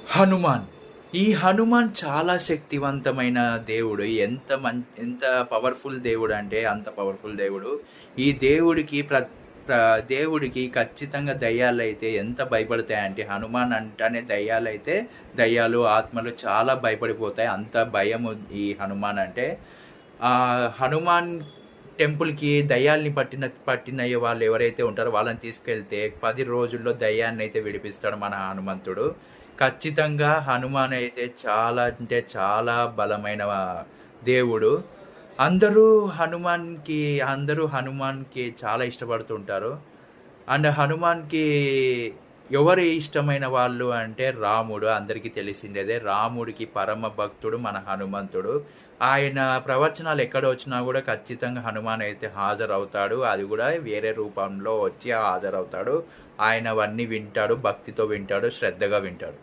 హనుమాన్. ఈ హనుమాన్ చాలా శక్తివంతమైన దేవుడు. ఎంత పవర్‌ఫుల్ దేవుడంటే అంత పవర్‌ఫుల్ దేవుడు. ఈ దేవుడికి ప్ర ప్ర దేవుడికి ఖచ్చితంగా దయ్యాలైతే ఎంత భయపడతాయంటే హనుమాన్ అంటేనే దయ్యాలు, ఆత్మలు చాలా భయపడిపోతాయి. అంత భయము ఈ హనుమాన్ అంటే. హనుమాన్ టెంపుల్‌కి దయ్యాల్ని పట్టిన వాళ్ళు ఎవరైతే ఉంటారో వాళ్ళని తీసుకెళ్తే 10 రోజుల్లో దయ్యాన్నయితే విడిపిస్తాడు మన హనుమంతుడు. ఖచ్చితంగా హనుమాన్ అయితే చాలా అంటే చాలా బలమైన దేవుడు. అందరూ హనుమాన్‌కి అందరూ హనుమాన్‌కి చాలా ఇష్టపడుతుంటారు. అండ్ హనుమాన్‌కి ఎవరు ఇష్టమైన వాళ్ళు అంటే రాముడు అందరికీ తెలిసిండేదే. రాముడికి పరమ భక్తుడు మన హనుమంతుడు. ఆయన ప్రవచనాలు ఎక్కడొచ్చినా గూడా ఖచ్చితంగా హనుమాన్ అయితే హాజరవుతాడు. అది గూడా వేరే రూపంలో వచ్చి హాజరవుతాడు. ఆయనవన్నీ వింటాడు, భక్తితో వింటాడు, శ్రద్ధగా వింటాడు.